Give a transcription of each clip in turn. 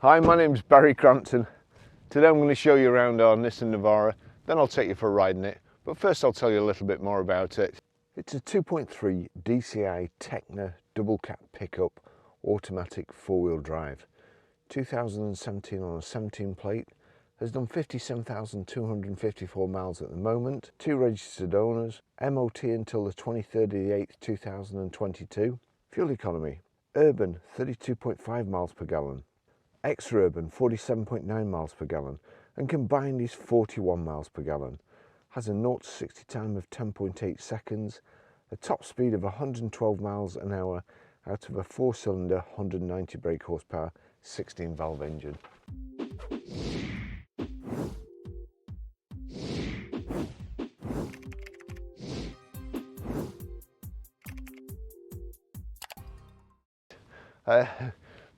Hi, my name's Barry Crampton. Today I'm going to show you around our Nissan Navara, then I'll take you for a ride in it. But first I'll tell you a little bit more about it. It's a 2.3 dCi Tekna double cab pickup, automatic four-wheel drive. 2017 on a 17 plate, has done 57,254 miles at the moment, 2 registered owners, MOT until the 23rd of the 8th, 2022. Fuel economy, urban 32.5 miles per gallon. Extra-urban 47.9 miles per gallon, and combined is 41 miles per gallon. Has a 0 to 60 time of 10.8 seconds, a top speed of 112 miles an hour out of a 4-cylinder 190 brake horsepower 16 valve engine.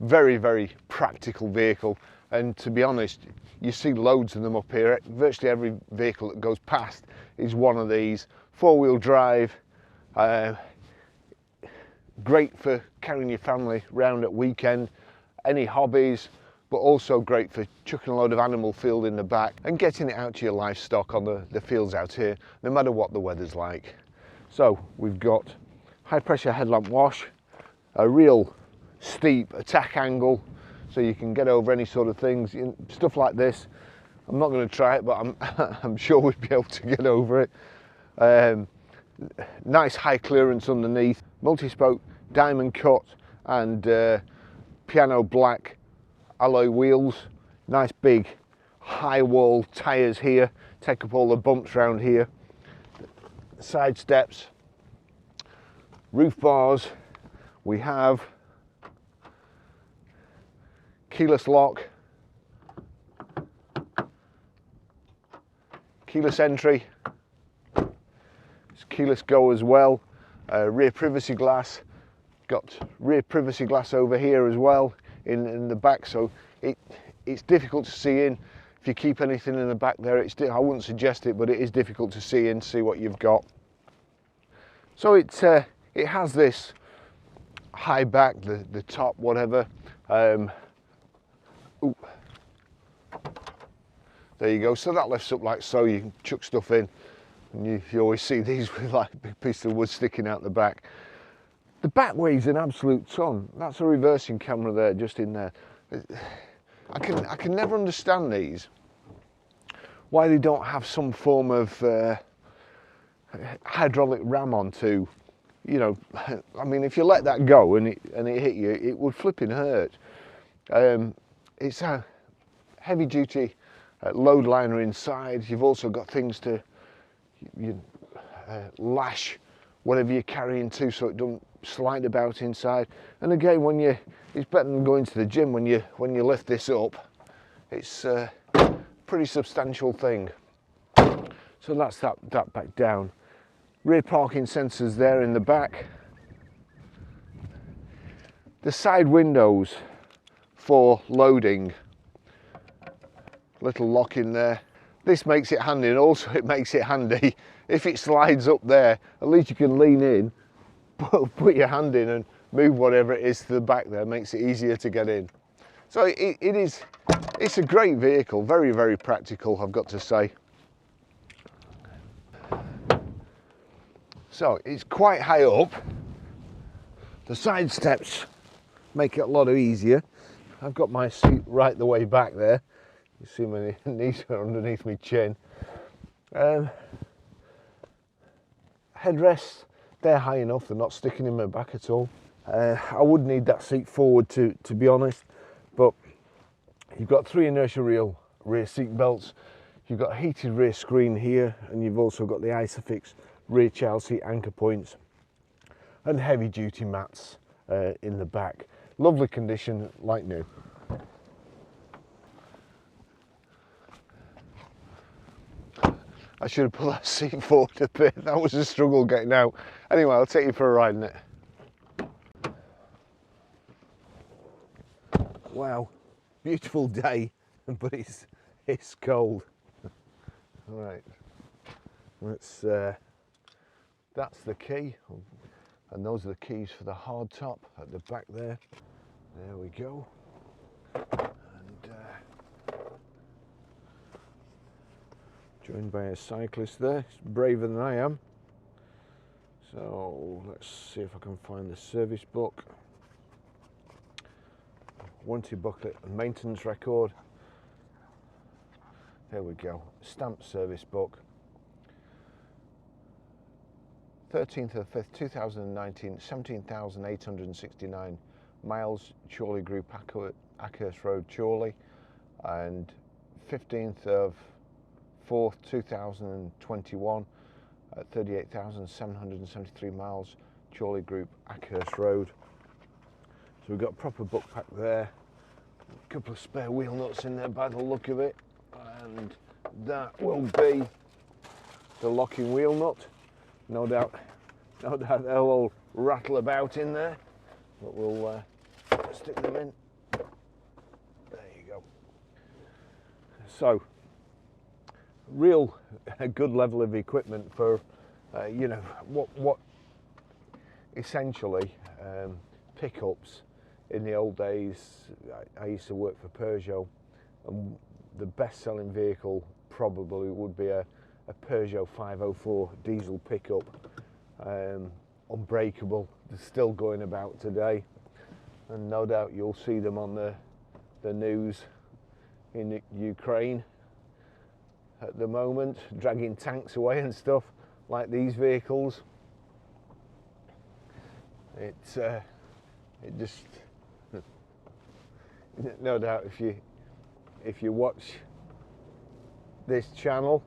Very practical vehicle, and to be honest, you see loads of them up here. Virtually every vehicle that goes past is one of these. 4-wheel drive, great for carrying your family round at weekend, any hobbies, but also great for chucking a load of animal feed in the back and getting it out to your livestock on the fields out here, no matter what the weather's like. So we've got high pressure headlamp wash, a real steep attack angle so you can get over any sort of things, stuff like this. I'm not going to try it, but I'm sure we'd be able to get over it. Nice high clearance underneath, multi-spoke diamond cut and piano black alloy wheels, nice big high wall tyres here, take up all the bumps around here, side steps, roof bars. We have keyless lock, keyless entry, it's keyless go as well, rear privacy glass, got rear privacy glass over here as well in the back, so it's difficult to see in. If you keep anything in the back there, I wouldn't suggest it, but it is difficult to see in, see what you've got. So it has this high back, the top, whatever. Ooh. There you go, so that lifts up like so, you can chuck stuff in, and you always see these with like a big piece of wood sticking out the back. The back weighs an absolute ton. That's a reversing camera there, just in there. I can never understand these, why they don't have some form of hydraulic ram onto, you know. I mean, if you let that go and it hit you, it would flipping hurt. It's a heavy duty load liner inside. You've also got things to lash whatever you're carrying to, so it don't slide about inside. And again, it's better than going to the gym when you lift this up. It's a pretty substantial thing. So that's that back down. Rear parking sensors there in the back. The side windows for loading, little lock in there. This makes it handy, and also it makes it handy if it slides up there, at least you can lean in, put your hand in and move whatever it is to the back there, makes it easier to get in. So it's a great vehicle, very practical, I've got to say. So it's quite high up. The side steps make it a lot easier. I've got my seat right the way back there. You see my knees are underneath my chin. Headrests, they're high enough, they're not sticking in my back at all. I would need that seat forward to be honest, but you've got 3 inertia rear seat belts, you've got a heated rear screen here, and you've also got the Isofix rear child seat anchor points, and heavy duty mats in the back. Lovely condition, like new. I should have put that seat forward a bit, that was a struggle getting out. Anyway, I'll take you for a ride in it. Wow, beautiful day, but it's cold. All right, that's the key, and those are the keys for the hard top at the back there. There we go. And joined by a cyclist there. He's braver than I am. So let's see if I can find the service book. Warranty booklet and maintenance record. There we go. Stamped service book. 13th of the 5th, 2019, 17,869 miles, Chorley Group, Ackhurst Road, Chorley. And 15th of 4th, 2021, 38,773 miles, Chorley Group, Ackhurst Road. So we've got a proper book pack there. A couple of spare wheel nuts in there by the look of it. And that will be the locking wheel nut. No doubt they'll all rattle about in there, but we'll stick them in. There you go. So, real good level of equipment for, you know, what essentially pickups in the old days. I used to work for Peugeot, and the best-selling vehicle probably would be a Peugeot 504 diesel pickup, unbreakable. They're still going about today, and no doubt you'll see them on the news in Ukraine at the moment, dragging tanks away and stuff like these vehicles. It just no doubt if you watch this channel,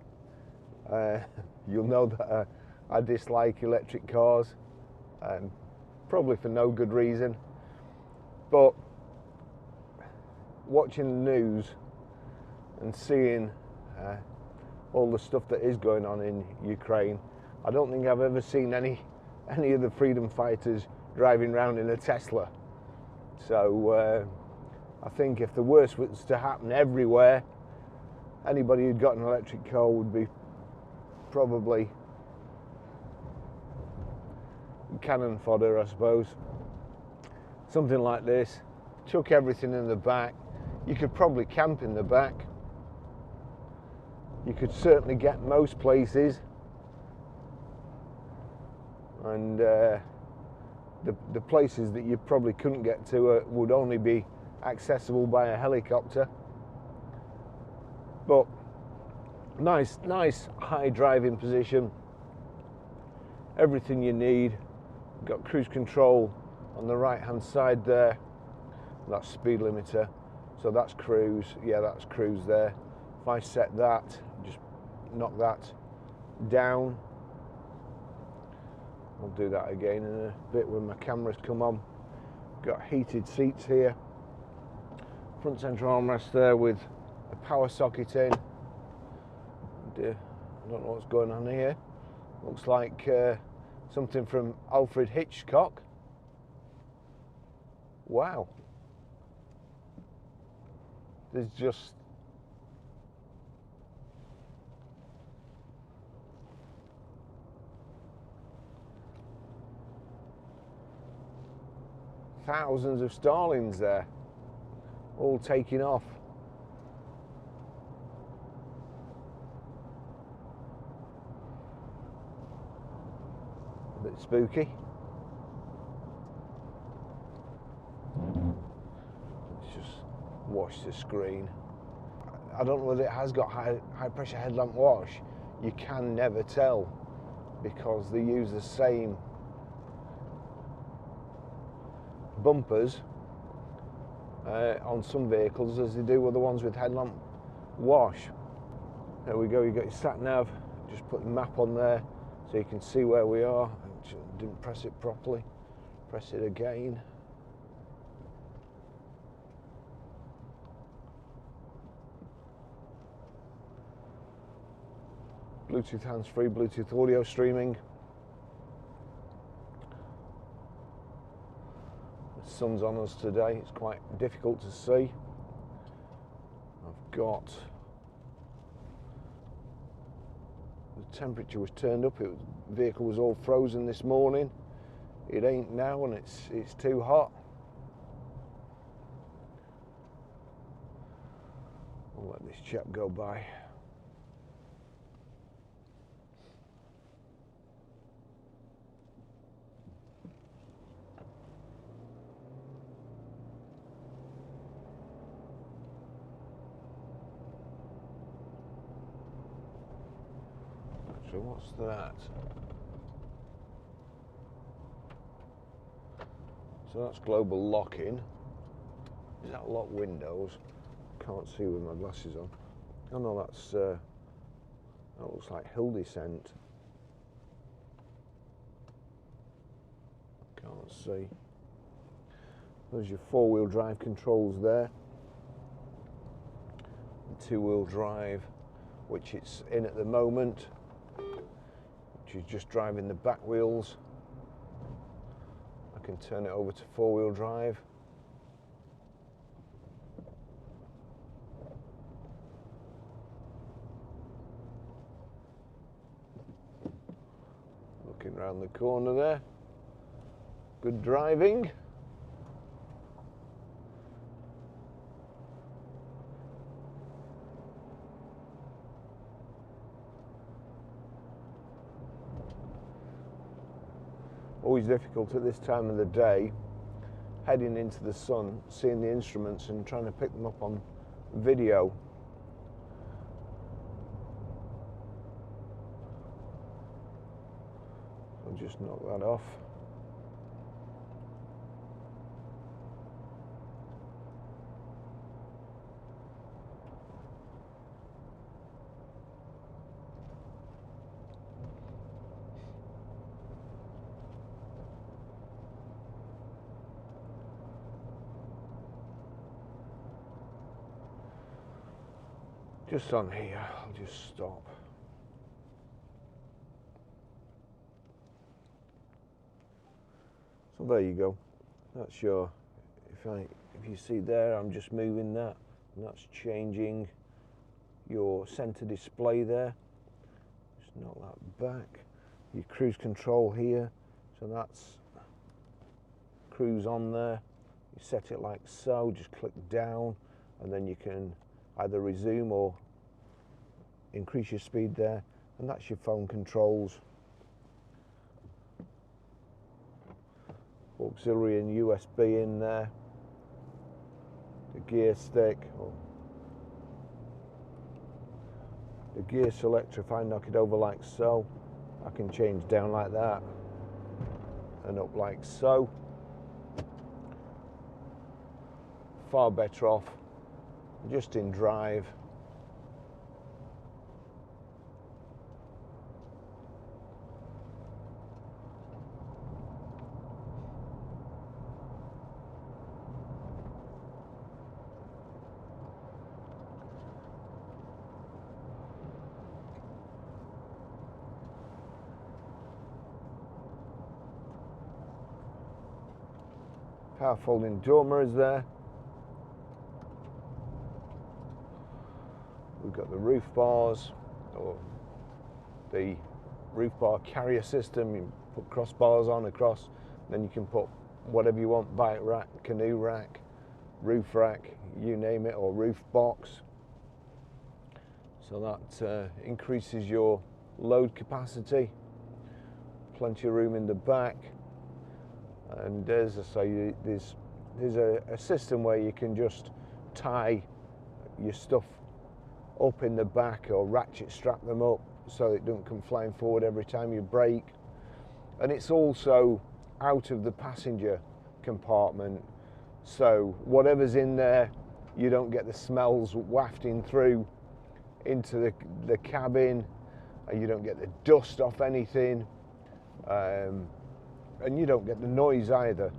you'll know that I dislike electric cars, probably for no good reason. But watching the news and seeing all the stuff that is going on in Ukraine, I don't think I've ever seen any of the freedom fighters driving around in a Tesla. So I think if the worst was to happen everywhere, anybody who'd got an electric car would be probably cannon fodder, I suppose. Something like this, chuck everything in the back. You could probably camp in the back. You could certainly get most places, and the places that you probably couldn't get to would only be accessible by a helicopter. But nice high driving position, everything you need. Got cruise control on the right hand side there. That's speed limiter, so that's cruise. Yeah, that's cruise there. If I set that, just knock that down. I'll do that again in a bit when my cameras come on. Got heated seats here. Front central armrest there with a power socket in. I don't know what's going on here. Looks like something from Alfred Hitchcock. Wow. There's just thousands of starlings there, all taking off. A bit spooky. Let's just wash the screen. I don't know whether it has got high pressure headlamp wash. You can never tell because they use the same bumpers on some vehicles as they do with the ones with headlamp wash. There we go, you got your sat nav. Just put the map on there so you can see where we are. Didn't press it properly. Press it again. Bluetooth hands-free, Bluetooth audio streaming. The sun's on us today, it's quite difficult to see. I've got, the temperature was turned up, the vehicle was all frozen this morning. It ain't now, and it's too hot. this chap go by. So what's that? So that's global lock-in. Is that lock windows? Can't see with my glasses on. Oh no, that's that looks like hill descent. Can't see. There's your four-wheel drive controls there. Two-wheel drive, which it's in at the moment, which is just driving the back wheels. I can turn it over to four-wheel drive. Looking around the corner there. Good driving. Always difficult at this time of the day, heading into the sun, seeing the instruments and trying to pick them up on video. I'll just knock that off. Just on here, I'll just stop. So there you go. That's your, if you see there, I'm just moving that, and that's changing your center display there. Just knock that back. Your cruise control here, so that's cruise on there. You set it like so, just click down, and then you can either resume or increase your speed there, and that's your phone controls. Auxiliary and USB in there. The gear stick, or the gear selector, if I knock it over like so, I can change down like that and up like so. Far better off just in drive. Power folding door mirrors there. We've got the roof bars, or the roof bar carrier system. You put crossbars on across, then you can put whatever you want, bike rack, canoe rack, roof rack, you name it, or roof box. So that increases your load capacity. Plenty of room in the back. And as I say, there's a system where you can just tie your stuff up in the back or ratchet strap them up so it doesn't come flying forward every time you brake. And it's also out of the passenger compartment, so whatever's in there, you don't get the smells wafting through into the cabin, and you don't get the dust off anything. And you don't get the noise either,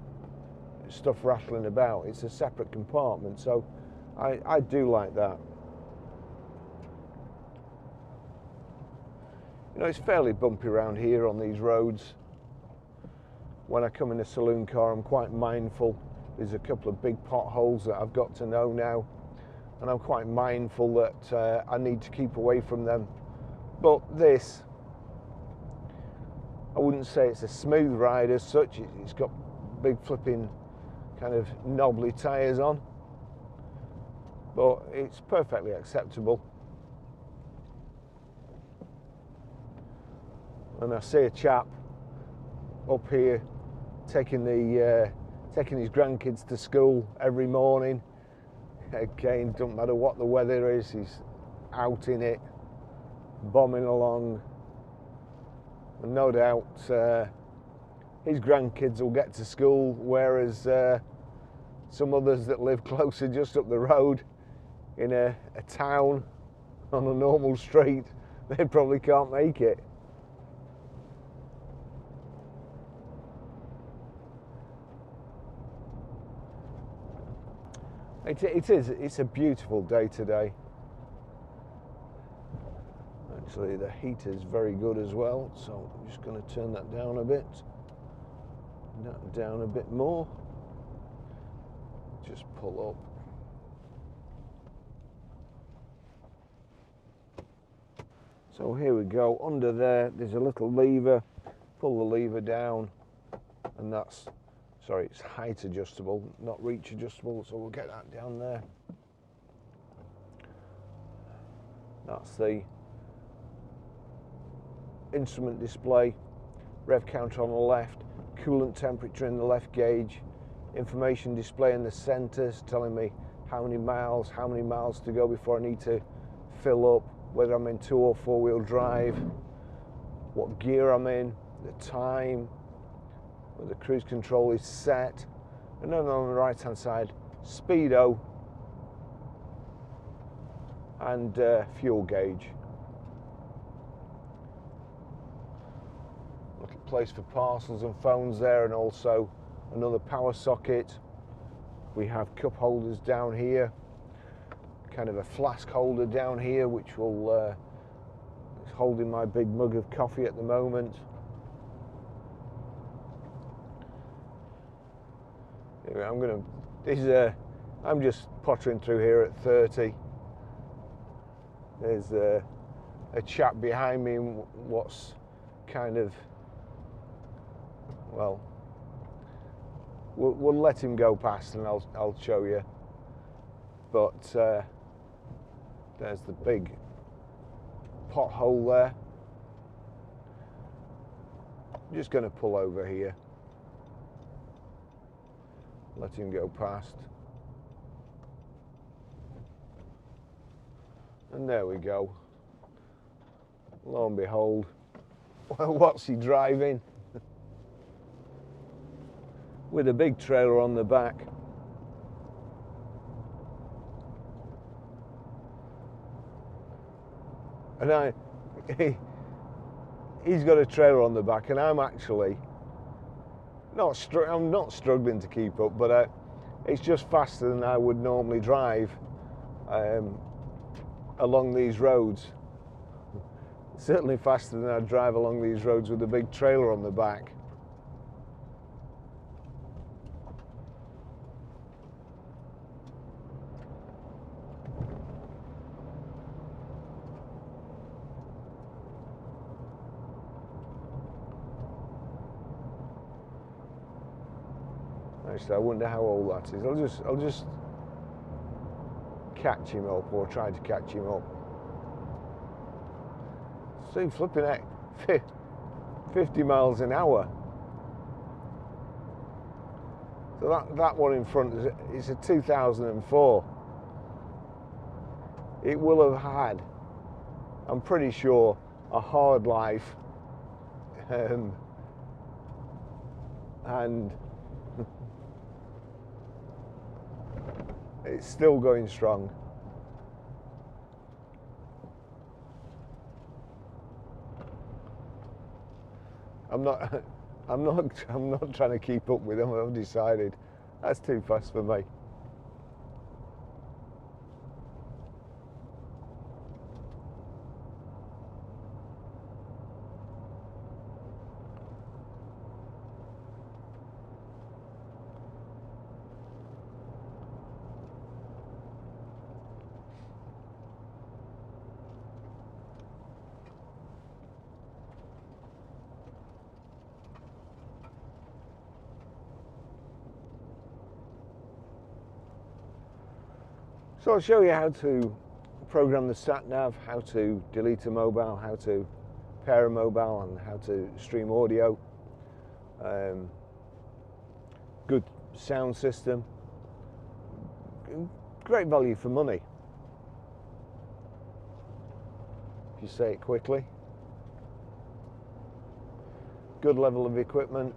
stuff rattling about. It's a separate compartment, so I do like that. You know, it's fairly bumpy around here on these roads. When I come in a saloon car, I'm quite mindful. There's a couple of big potholes that I've got to know now, and I'm quite mindful that I need to keep away from them. But this, I wouldn't say it's a smooth ride as such. It's got big flipping kind of knobbly tyres on, but it's perfectly acceptable. And I see a chap up here taking his grandkids to school every morning. Again, don't matter what the weather is, he's out in it, bombing along. And no doubt his grandkids will get to school, whereas some others that live closer, just up the road in a town on a normal street, they probably can't make it. It's a beautiful day today. Actually, the heat is very good as well, so I'm just going to turn that down a bit. That down a bit more. Just pull up. So here we go. Under there's a little lever. Pull the lever down, and that's, sorry, it's height adjustable, not reach adjustable, so we'll get that down there. That's the instrument display, rev counter on the left, coolant temperature in the left gauge, information display in the centres telling me how many miles to go before I need to fill up, whether I'm in 2 or 4 wheel drive, what gear I'm in, the time, where the cruise control is set, and then on the right hand side, speedo and fuel gauge. Little place for parcels and phones there, and also another power socket. We have cup holders down here, kind of a flask holder down here, which will is holding my big mug of coffee at the moment. Anyway, I'm just pottering through here at 30. There's a chap behind me, what's kind of, well, we'll let him go past and I'll show you. But there's the big pothole there. I'm just going to pull over here. Let him go past. And there we go. Lo and behold, well, what's he driving? With a big trailer on the back. And he's got a trailer on the back, and I'm actually I'm not struggling to keep up, but it's just faster than I would normally drive along these roads. Certainly faster than I'd drive along these roads with a big trailer on the back. Actually, I wonder how old that is. I'll just catch him up, or try to catch him up. See, flipping at 50 miles an hour. So that one in front is a 2004. It will have had, I'm pretty sure, a hard life, and it's still going strong. I'm not trying to keep up with them. I've decided that's too fast for me. So I'll show you how to program the sat nav, how to delete a mobile, how to pair a mobile, and how to stream audio. Good sound system, great value for money if you say it quickly. Good level of equipment.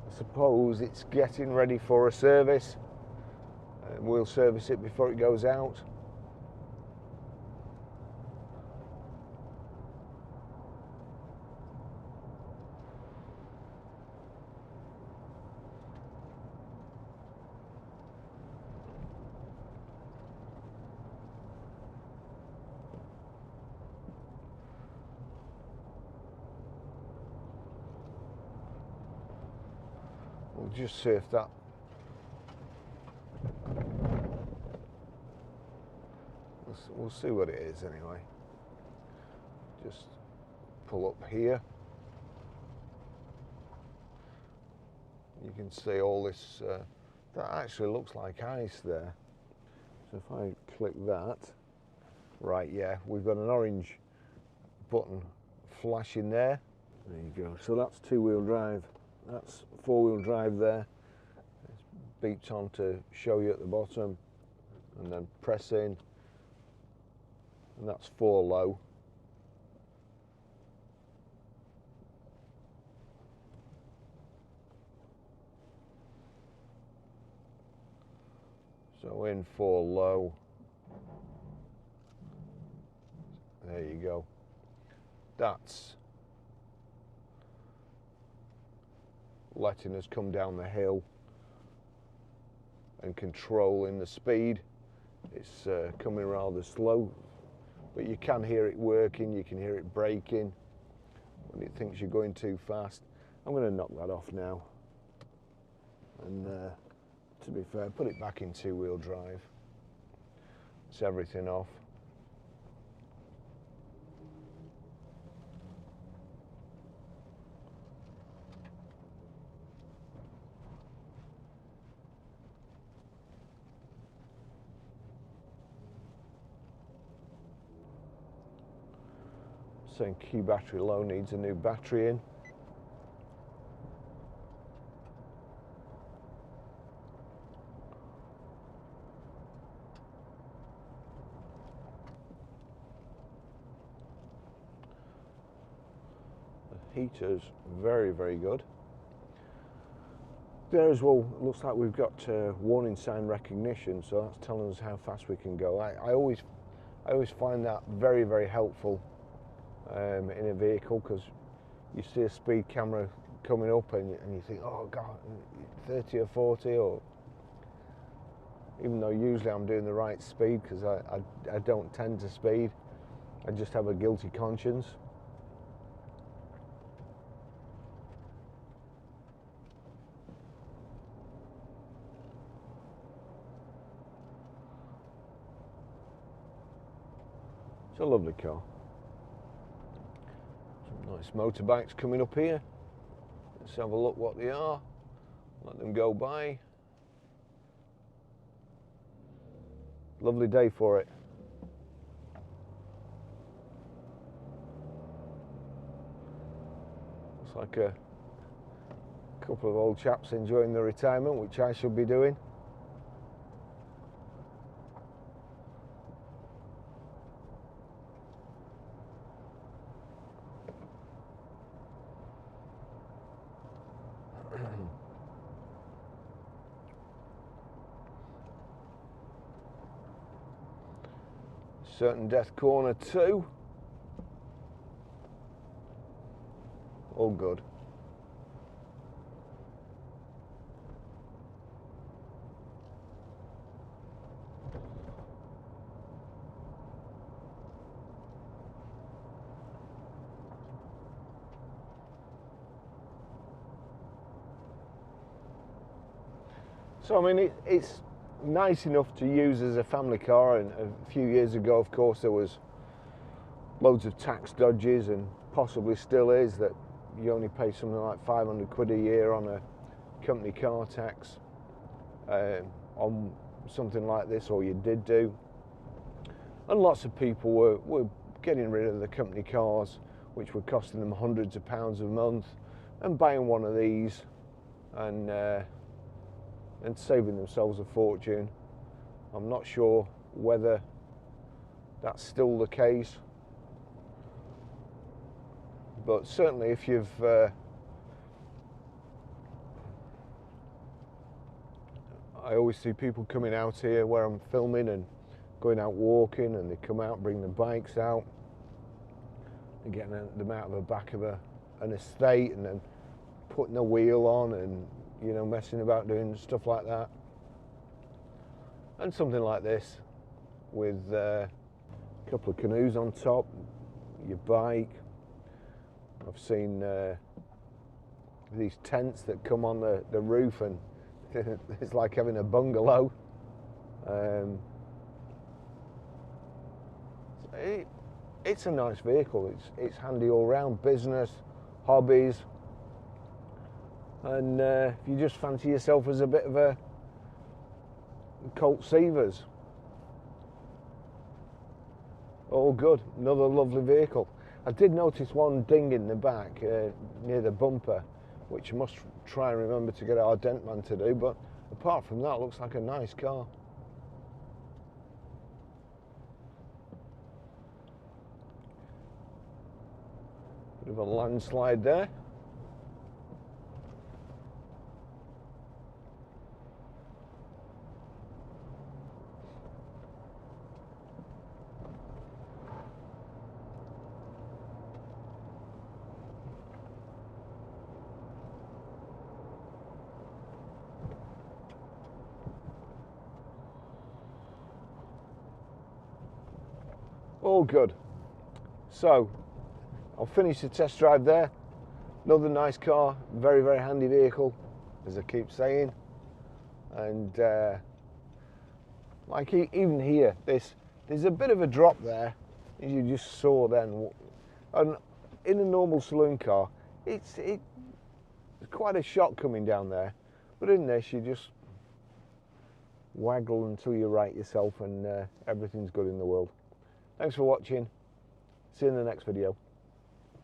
I suppose it's getting ready for a service, and we'll service it before it goes out. We'll just see if that we'll see what it is anyway. Just pull up here. You can see all this, that actually looks like ice there. So if I click that, right, yeah, we've got an orange button flashing there. There you go. So that's two-wheel drive. That's four-wheel drive there. It's beeped on to show you at the bottom, and then press in, and that's 4 low. So in 4 low. There you go. That's letting us come down the hill and controlling the speed. It's coming rather slow, but you can hear it working, you can hear it braking when it thinks you're going too fast. I'm going to knock that off now, and to be fair, put it back in two-wheel drive. It's everything off. Saying key battery low, needs a new battery in. The heater's very, very good. There as well, looks like we've got warning sign recognition, so that's telling us how fast we can go. I always find that very, very helpful in a vehicle, because you see a speed camera coming up and you think, oh God, 30 or 40, or even though usually I'm doing the right speed, because I don't tend to speed, I just have a guilty conscience. It's a lovely car. Nice motorbikes coming up here. Let's have a look what they are. Let them go by. Lovely day for it. Looks like a couple of old chaps enjoying their retirement, which I should be doing. Certain death corner 2. All good. So I mean, it's nice enough to use as a family car, and a few years ago, of course, there was loads of tax dodges and possibly still is, that you only pay something like 500 quid a year on a company car tax on something like this, or you did do. And lots of people were getting rid of the company cars, which were costing them hundreds of pounds a month, and buying one of these and saving themselves a fortune. I'm not sure whether that's still the case, but certainly if you've I always see people coming out here where I'm filming and going out walking, and they come out, bring their bikes out, and getting them out of the back of an estate, and then putting a wheel on and, you know, messing about doing stuff like that. And something like this with a couple of canoes on top, your bike. I've seen these tents that come on the roof, and it's like having a bungalow. It's a nice vehicle. It's handy all round, business, hobbies, and if you just fancy yourself as a bit of a Colt Sievers, all good. Another lovely vehicle. I did notice one ding in the back near the bumper, which I must try and remember to get our dent man to do, but apart from that, it looks like a nice car. Bit of a landslide there. All good. So I'll finish the test drive there. Another nice car, very, very handy vehicle, as I keep saying. And like even here, there's a bit of a drop there, as you just saw then. And in a normal saloon car, it's quite a shock coming down there. But in this, you just waggle until you right yourself, and everything's good in the world. Thanks for watching. See you in the next video.